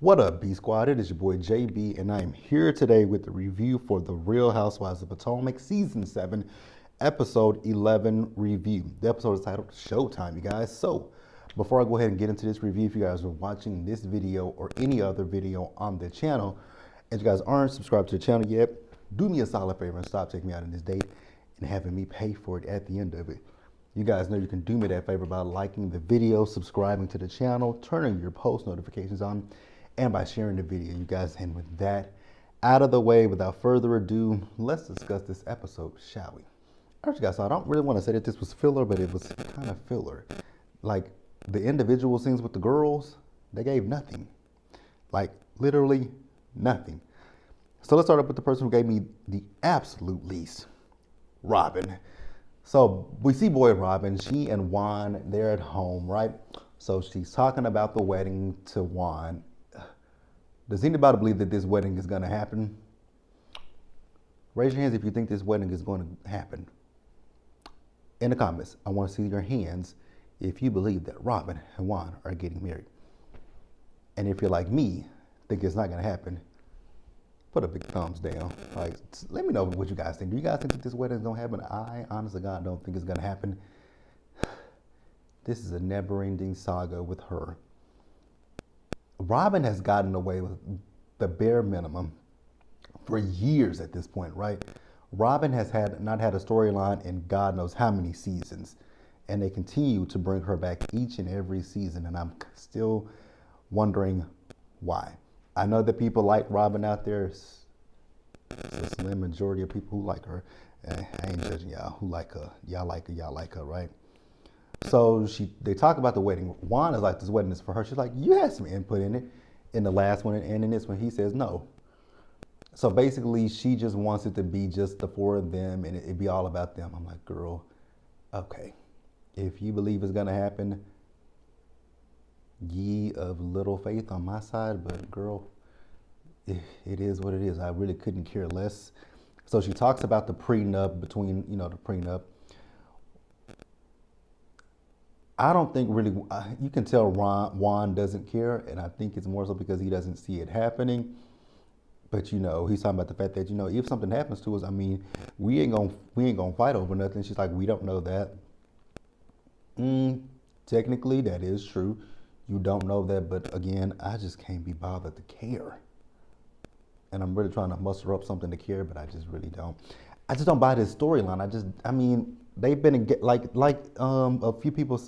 What up, B Squad? It is your boy JB, and I am here today with the review for The Real Housewives of Potomac, Season 7, Episode 11 review. The episode is titled Showtime, you guys. So, before I go ahead and get into this review, if you guys are watching this video or any other video on the channel, and you guys aren't subscribed to the channel yet, do me a solid favor and stop taking me out on this date and having me pay for it at the end of it. You guys know you can do me that favor by liking the video, subscribing to the channel, turning your post notifications on, and by sharing the video, you guys. And with that out of the way, without further ado, let's discuss this episode, shall we? All right, you guys, so I don't really want to say that this was filler, but it was kind of filler. Like, the individual scenes with the girls, they gave nothing. Like, literally nothing. So let's start up with the person who gave me the absolute least, Robin. So we see Boy Robin, she and Juan, they're at home, right? So she's talking about the wedding to Juan. Does anybody believe that this wedding is going to happen? Raise your hands if you think this wedding is going to happen. In the comments, I want to see your hands if you believe that Robin and Juan are getting married. And if you're like me, think it's not going to happen, put a big thumbs down. Like, let me know what you guys think. Do you guys think that this wedding is going to happen? I, honestly, God, don't think it's going to happen. This is a never-ending saga with her. Robin has gotten away with the bare minimum for years at this point, right? Robin has not had a storyline in God knows how many seasons, and they continue to bring her back each and every season, and I'm still wondering why. I know that people like Robin out there. It's a slim majority of people who like her. I ain't judging y'all who like her. Y'all like her, right? So they talk about the wedding. Juan is like, this wedding is for her. She's like, you had some input in it. In the last one and in this one, he says no. So basically, she just wants it to be just the four of them and it be all about them. I'm like, girl, okay. If you believe it's gonna happen, ye of little faith on my side, but girl, it is what it is. I really couldn't care less. So she talks about the prenup between, the prenup. I don't think really, you can tell Juan doesn't care, and I think it's more so because he doesn't see it happening. But he's talking about the fact that if something happens to us, I mean, we ain't gonna fight over nothing. She's like, we don't know that. Technically, that is true. You don't know that, but again, I just can't be bothered to care. And I'm really trying to muster up something to care, but I just really don't. I just don't buy this storyline. They've been a few people.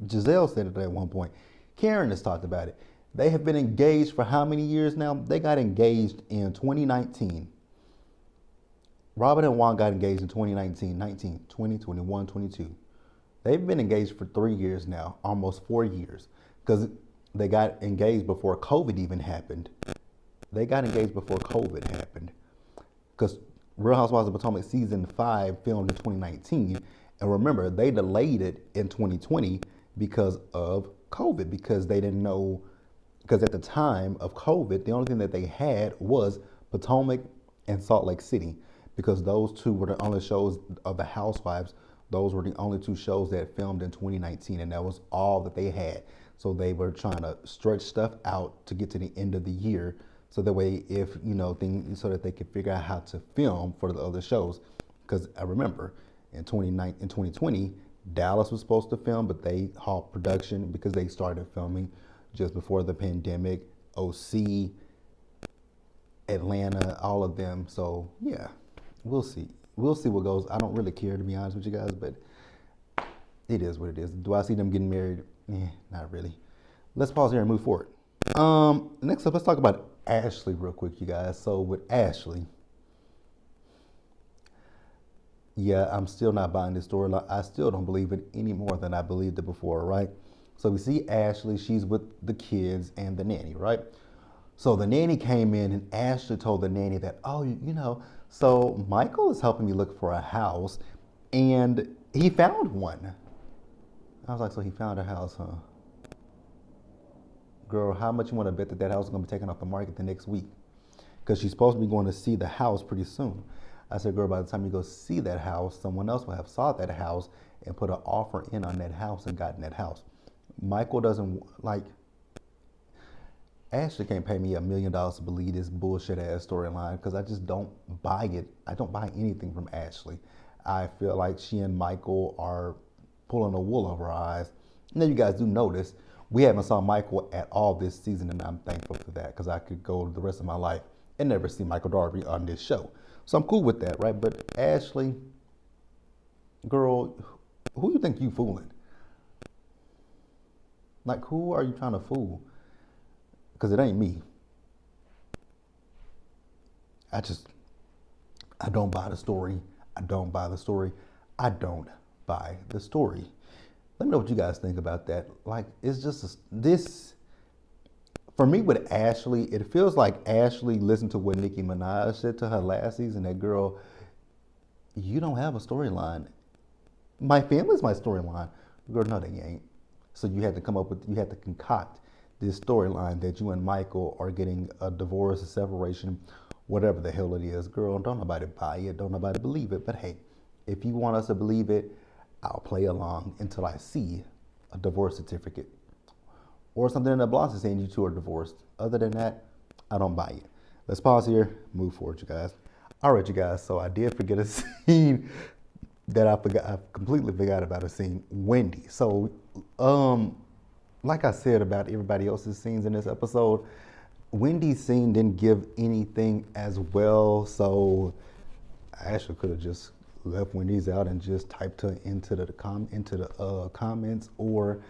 Zelle said it at one point. Karen has talked about it. They have been engaged for how many years now? They got engaged in 2019. Robin and Juan got engaged in 2019, 19, 20, 21, 22. They've been engaged for 3 years now, almost 4 years, because they got engaged before COVID even happened. They got engaged before COVID happened, because Real Housewives of Potomac Season 5 filmed in 2019. And remember, they delayed it in 2020 because of COVID, because they didn't know, because at the time of COVID, the only thing that they had was Potomac and Salt Lake City, because those two were the only shows of the Housewives. Those were the only two shows that filmed in 2019, and that was all that they had. So they were trying to stretch stuff out to get to the end of the year, so that way, if so that they could figure out how to film for the other shows. Because I remember in 2020, Dallas was supposed to film, but they halted production because they started filming just before the pandemic. OC, Atlanta, all of them. So yeah, we'll see. We'll see what goes. I don't really care, to be honest with you guys, but it is what it is. Do I see them getting married? Not really. Let's pause here and move forward. Next up, let's talk about Ashley real quick, you guys. So with Ashley, yeah, I'm still not buying this story. I still don't believe it any more than I believed it before, right? So we see Ashley, she's with the kids and the nanny, right? So the nanny came in and Ashley told the nanny that, so Michael is helping me look for a house and he found one. I was like, so he found a house, huh? Girl, how much you want to bet that house is going to be taken off the market the next week? Because she's supposed to be going to see the house pretty soon. I said, girl, by the time you go see that house, someone else will have saw that house and put an offer in on that house and gotten that house. Michael doesn't, like, Ashley can't pay me $1 million to believe this bullshit ass storyline because I just don't buy it. I don't buy anything from Ashley. I feel like she and Michael are pulling the wool over our eyes. Now you guys do notice we haven't saw Michael at all this season, and I'm thankful for that because I could go the rest of my life and never see Michael Darby on this show. So I'm cool with that, right? But Ashley, girl, who you think you fooling? Like, who are you trying to fool? Because it ain't me. I don't buy the story. I don't buy the story. I don't buy the story. Let me know what you guys think about that. Like, it's just this, for me with Ashley, it feels like Ashley listened to what Nicki Minaj said to her last season. That girl, you don't have a storyline. My family's my storyline. Girl, no, they ain't. So you had to concoct this storyline that you and Michael are getting a divorce, a separation, whatever the hell it is. Girl, don't nobody buy it. Don't nobody believe it. But hey, if you want us to believe it, I'll play along until I see a divorce certificate or something in the blogs saying you two are divorced. Other than that, I don't buy it. Let's pause here, move forward, you guys. All right, you guys. So I did forget a scene that I completely forgot about a scene. Wendy. So, like I said about everybody else's scenes in this episode, Wendy's scene didn't give anything as well. So I actually could have just left Wendy's out and just typed her into the comments or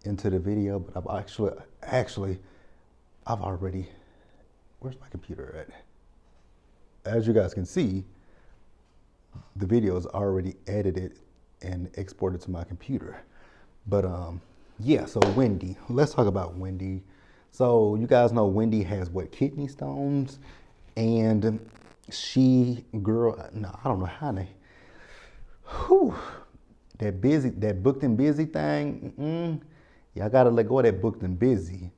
into the video. But I've already. Where's my computer at? As you guys can see, the video is already edited and exported to my computer. But yeah, so Wendy, let's talk about Wendy. So you guys know Wendy has kidney stones, and I don't know how that booked and busy thing, y'all gotta let go of that booked and busy.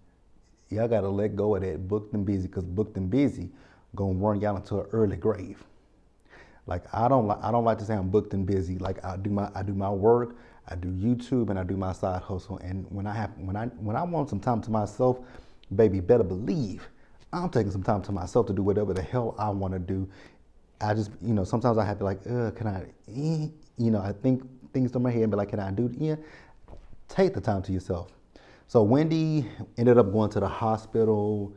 Y'all gotta let go of that booked and busy, because booked and busy gonna run y'all into an early grave. Like I don't like to say I'm booked and busy. Like I do my work, I do YouTube, and I do my side hustle. And when I want some time to myself, baby, better believe I'm taking some time to myself to do whatever the hell I want to do. I just, sometimes I have to like, can I, I think things to my head and be like, can I do it? Yeah, take the time to yourself. So Wendy ended up going to the hospital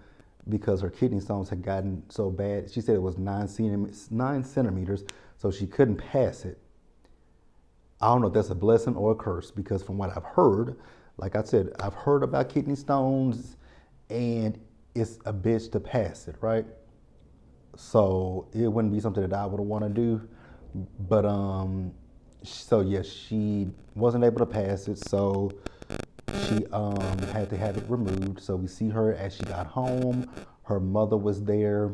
because her kidney stones had gotten so bad. She said it was 9 centimeters, so she couldn't pass it. I don't know if that's a blessing or a curse, because from what I've heard, like I said, I've heard about kidney stones, and it's a bitch to pass it, right? So it wouldn't be something that I would want to do. But so yeah, she wasn't able to pass it, so she had to have it removed. So we see her as she got home. Her mother was there,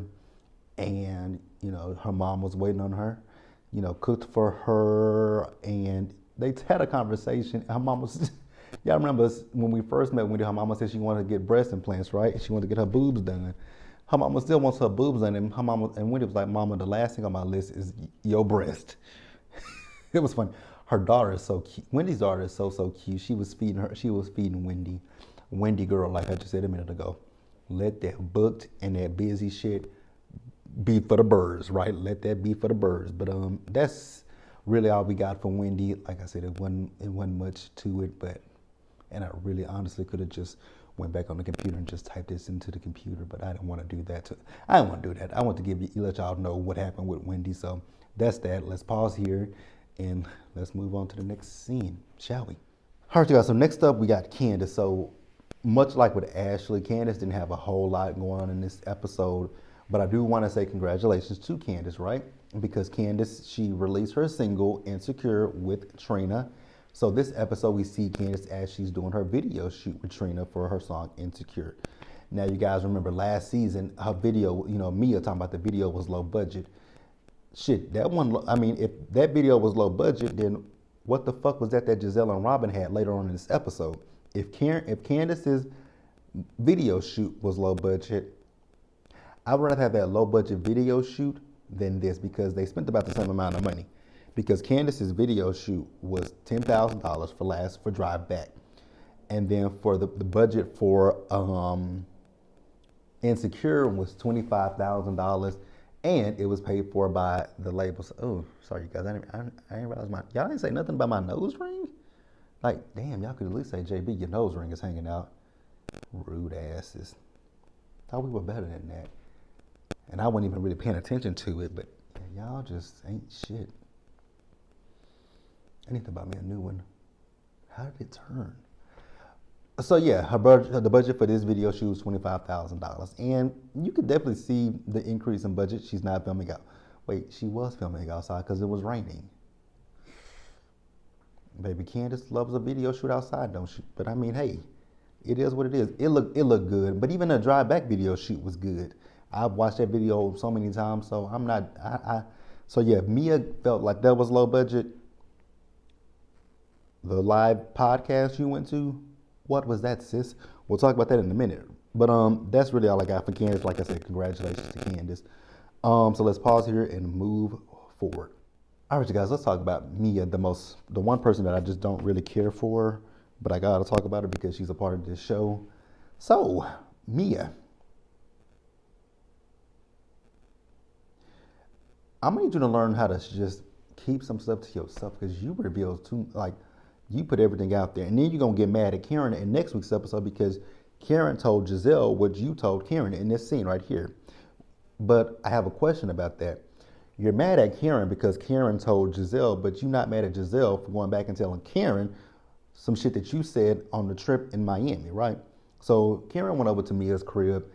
and her mom was waiting on her. Cooked for her, and they had a conversation. Her mom was, y'all remember when we first met Wendy, her mama said she wanted to get breast implants, right? She wanted to get her boobs done. Her mama still wants her boobs done, and Wendy was like, Mama, the last thing on my list is your breast. It was funny. Her daughter is so cute. Wendy's daughter is so cute. She was feeding Wendy. Wendy girl, like I just said a minute ago. Let that booked and that busy shit be for the birds, right? Let that be for the birds. But that's really all we got from Wendy. Like I said, it wasn't much to it, and I really honestly could have just went back on the computer and just typed this into the computer, but I didn't want to do that. I didn't want to do that. I want to let y'all know what happened with Wendy. So that's that. Let's pause here and let's move on to the next scene, shall we? All right, you guys. So next up, we got Candace. So much like with Ashley, Candace didn't have a whole lot going on in this episode, but I do want to say congratulations to Candace, right? Because Candace, she released her single, Insecure, with Trina. So this episode, we see Candace as she's doing her video shoot with Trina for her song, Insecure. Now, you guys remember last season, her video, Mia talking about the video was low budget. Shit, that one, I mean, if that video was low budget, then what the fuck was that Giselle and Robin had later on in this episode? If Candace's video shoot was low budget, I would rather have that low budget video shoot than this, because they spent about the same amount of money. Because Candace's video shoot was $10,000 for Drive Back. And then for the budget for Insecure was $25,000, and it was paid for by the labels. Oh, sorry, you guys. I didn't realize y'all didn't say nothing about my nose ring. Like, damn, y'all could at least say, JB, your nose ring is hanging out. Rude asses. Thought we were better than that. And I wasn't even really paying attention to it, but y'all just ain't shit. I need to buy me a new one. How did it turn? So yeah, the budget for this video shoot was $25,000, and you could definitely see the increase in budget. She's not filming out. Wait, she was filming outside because it was raining. Baby Candace loves a video shoot outside, don't she? But I mean, hey, it is what it is. It looked good, but even a drive back video shoot was good. I've watched that video so many times, so I'm not. So yeah, Mia felt like that was low budget. The live podcast you went to. What was that, sis? We'll talk about that in a minute. But that's really all I got for Candace. Like I said, congratulations to Candace. So let's pause here and move forward. All right, you guys, let's talk about Mia, the one person that I just don't really care for, but I gotta talk about her because she's a part of this show. So, Mia. I'm gonna need you to learn how to just keep some stuff to yourself because you reveal too, like, you put everything out there, and then you're going to get mad at Karen in next week's episode because Karen told Giselle what you told Karen in this scene right here. But I have a question about that. You're mad at Karen because Karen told Giselle, but you're not mad at Giselle for going back and telling Karen some shit that you said on the trip in Miami, right? So Karen went over to Mia's crib,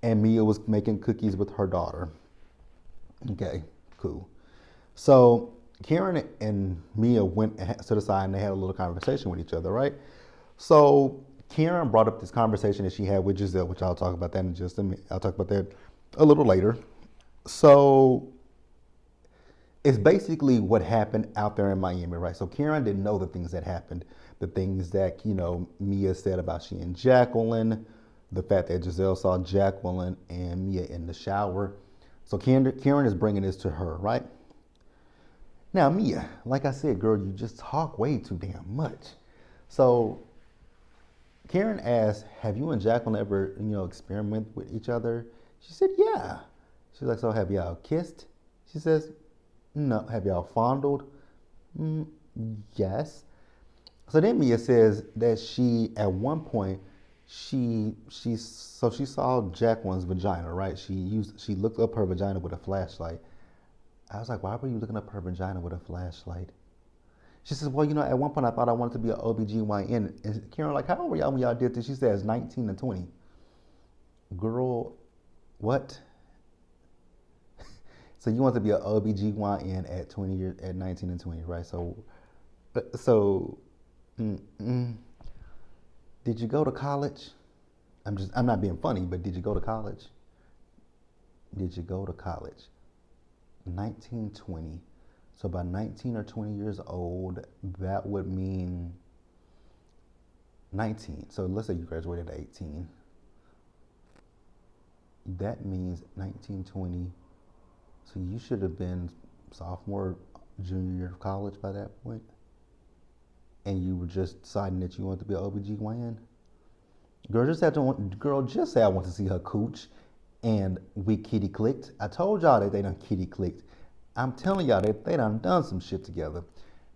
and Mia was making cookies with her daughter. Okay, cool. So Karen and Mia went to the side and they had a little conversation with each other, right? So Karen brought up this conversation that she had with Giselle, which I'll talk about that in just a minute. I'll talk about that a little later. So it's basically what happened out there in Miami, right? So Karen didn't know the things that happened, the things that, Mia said about she and Jacqueline, the fact that Giselle saw Jacqueline and Mia in the shower. So Karen is bringing this to her, right? Now, Mia, like I said, girl, you just talk way too damn much. So Karen asked, have you and Jacqueline ever, experiment with each other? She said, yeah. She's like, so have y'all kissed? She says, no. Have y'all fondled? Yes. So then Mia says that she, at one point, she saw Jacqueline's vagina, right? She looked up her vagina with a flashlight. I was like, why were you looking up her vagina with a flashlight? She says, well, at one point I thought I wanted to be an OBGYN. And Karen, like, how old were y'all when y'all did this? She says 19 and 20. Girl, what? So you want to be an OBGYN at 20 years, at 19 and 20, right? Did you go to college? I'm not being funny, but did you go to college? Did you go to college? 1920. So by 19 or 20 years old, that would mean 19. So let's say you graduated at 18. That means 1920. So you should have been sophomore, junior year of college by that point. And you were just deciding that you wanted to be an OBGYN. Girl, just say I want to see her cooch. And we kitty clicked. I told y'all that they done kitty clicked. I'm telling y'all that they done some shit together.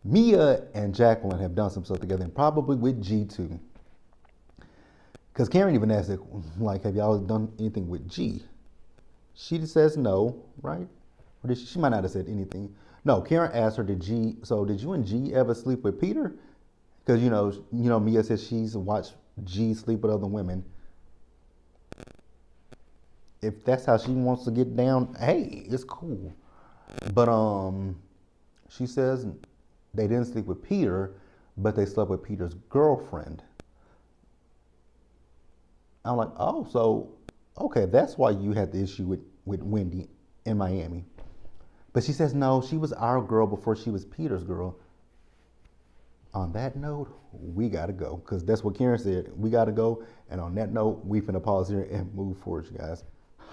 Mia and Jacqueline have done some stuff together, and probably with G too. Because Karen even asked, like, have y'all done anything with G? She just says no, right? Or did she might not have said anything. No, Karen asked her, did you and G ever sleep with Peter? Because Mia says she's watched G sleep with other women. If that's how she wants to get down, hey, it's cool. But she says they didn't sleep with Peter, but they slept with Peter's girlfriend. I'm like, oh, so, okay, that's why you had the issue with Wendy in Miami. But she says, no, she was our girl before she was Peter's girl. On that note, we gotta go, because that's what Karen said. We gotta go, and on that note, we finna pause here and move forward, you guys.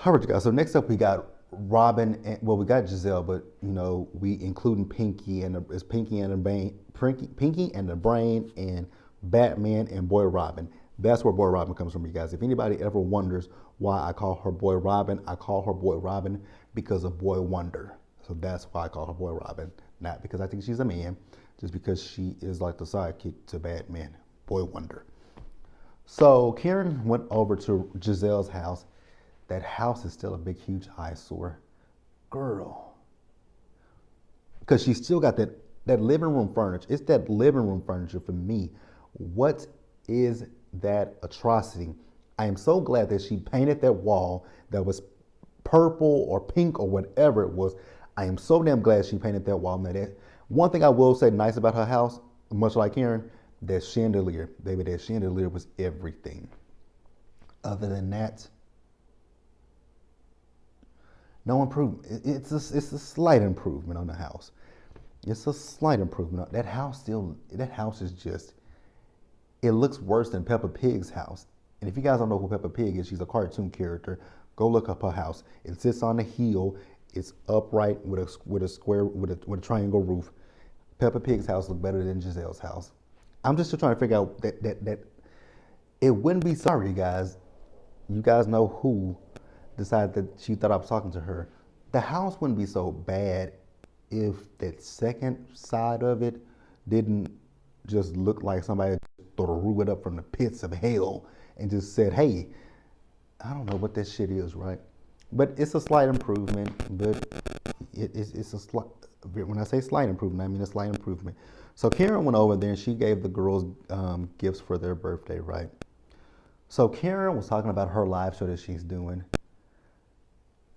All right, you guys, so next up we got Robin, we got Giselle, but we including Pinky and the Brain and Batman and Boy Robin. That's where Boy Robin comes from, you guys. If anybody ever wonders why I call her boy Robin. I call her boy Robin because of Boy Wonder. So that's why I call her boy Robin. Not because I think she's a man, just because she is like the sidekick to Batman, Boy Wonder. So Karen went over to Giselle's house. That house is still a big, huge eyesore. Girl. Because she still got that living room furniture. It's that living room furniture for me. What is that atrocity? I am so glad that she painted that wall that was purple or pink or whatever it was. I am so damn glad she painted that wall. Now, one thing I will say nice about her house, much like Karen, that chandelier. Baby, that chandelier was everything. Other than that, no improvement. It's a slight improvement on the house. It's a slight improvement. That house is just, it looks worse than Peppa Pig's house. And if you guys don't know who Peppa Pig is, she's a cartoon character. Go look up her house. It sits on a hill. It's upright with a triangle roof. Peppa Pig's house looks better than Giselle's house. I'm just trying to figure out that it wouldn't be sorry, guys. You guys know who decided that she thought I was talking to her. The house wouldn't be so bad if that second side of it didn't just look like somebody threw it up from the pits of hell and just said, hey, I don't know what that shit is, right? But it's a slight improvement, but it's a slight, when I say slight improvement, I mean a slight improvement. So Karen went over there and she gave the girls gifts for their birthday, right? So Karen was talking about her live show that she's doing.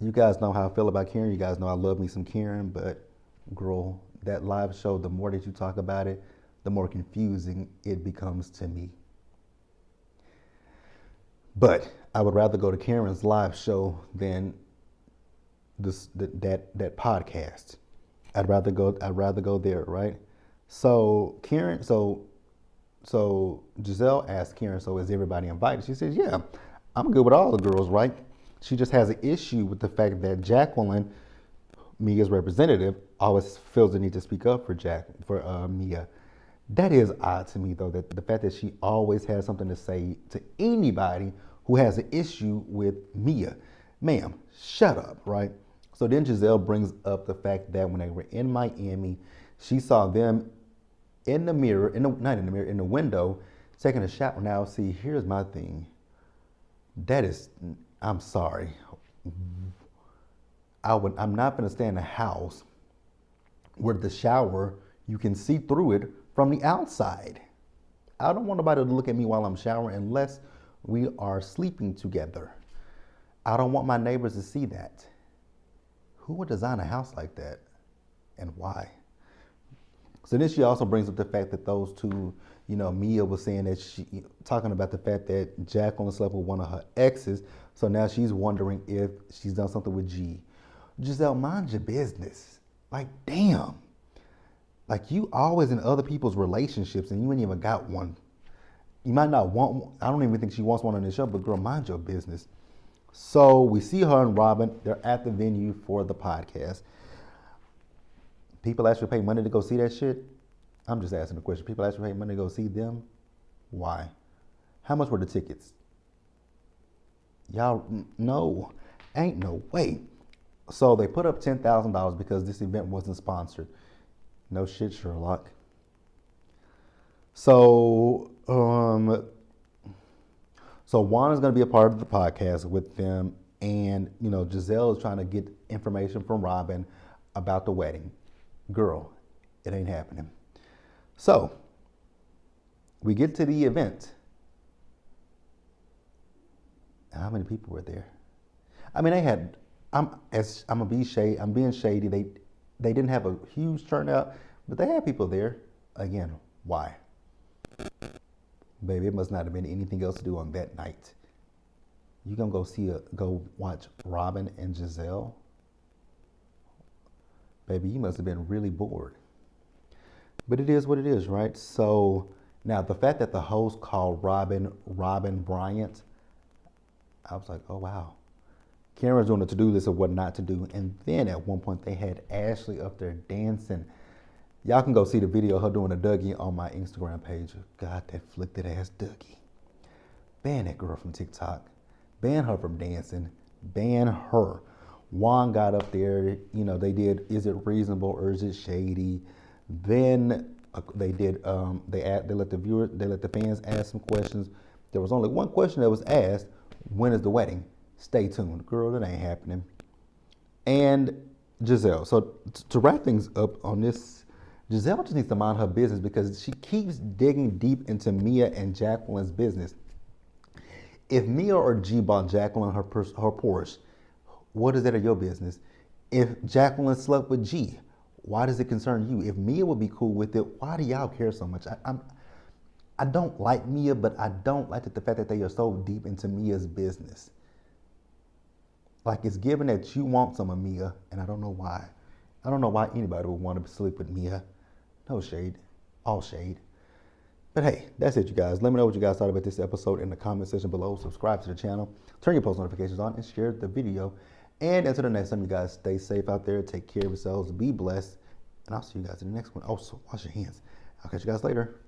You guys know how I feel about Karen. You guys know I love me some Karen, but girl, that live show, the more that you talk about it, the more confusing it becomes to me. But I would rather go to Karen's live show than that podcast. I'd rather go there, right? So Giselle asked Karen, so is everybody invited? She says, yeah, I'm good with all the girls, right? She just has an issue with the fact that Jacqueline, Mia's representative, always feels the need to speak up for Mia. That is odd to me, though, that the fact that she always has something to say to anybody who has an issue with Mia. Ma'am, shut up, right? So then Giselle brings up the fact that when they were in Miami, she saw them in the mirror, in the window, taking a shower. Now, see, here's my thing. I'm sorry. I'm not going to stay in a house where the shower, you can see through it from the outside. I don't want nobody to look at me while I'm showering unless we are sleeping together. I don't want my neighbors to see that. Who would design a house like that and why? So then she also brings up the fact that those two, Mia was saying that talking about the fact that Jacqueline slept with one of her exes. So now she's wondering if she's done something with G. Giselle, mind your business. Like, damn. Like, you always in other people's relationships and you ain't even got one. You might not want one. I don't even think she wants one on the show, but girl, mind your business. So we see her and Robin. They're at the venue for the podcast. People actually pay money to go see that shit? I'm just asking the question. People actually pay money to go see them? Why? How much were the tickets? Y'all, no. Ain't no way. So they put up $10,000 because this event wasn't sponsored. No shit, Sherlock. So Juana's going to be a part of the podcast with them. And, Giselle is trying to get information from Robin about the wedding. Girl, it ain't happening. So we get to the event. How many people were there? I mean, I'm being shady. They didn't have a huge turnout, but they had people there. Again, why? Baby, it must not have been anything else to do on that night. You gonna go watch Robin and Giselle? Baby, you must have been really bored. But it is what it is, right? So now the fact that the host called Robin Bryant, I was like, oh wow. Karen's doing a to-do list of what not to do. And then at one point they had Ashley up there dancing. Y'all can go see the video of her doing a Dougie on my Instagram page. God, that flicked ass Dougie. Ban that girl from TikTok. Ban her from dancing. Ban her. Juan got up there. You know, they did. Is it reasonable or is it shady? Then they did. They let the fans ask some questions. There was only one question that was asked. When is the wedding? Stay tuned, girl. That ain't happening. And Giselle. So to wrap things up on this, Giselle just needs to mind her business because she keeps digging deep into Mia and Jacqueline's business. If Mia or G bought Jacqueline her Porsche, what is that of your business? If Jacqueline slept with G, why does it concern you? If Mia would be cool with it, why do y'all care so much? I don't like Mia, but I don't like the fact that they are so deep into Mia's business. Like, it's given that you want some of Mia, and I don't know why. I don't know why anybody would want to sleep with Mia. No shade. All shade. But hey, that's it, you guys. Let me know what you guys thought about this episode in the comment section below. Subscribe to the channel. Turn your post notifications on and share the video. And until the next time, you guys stay safe out there. Take care of yourselves. Be blessed. And I'll see you guys in the next one. Also, wash your hands. I'll catch you guys later.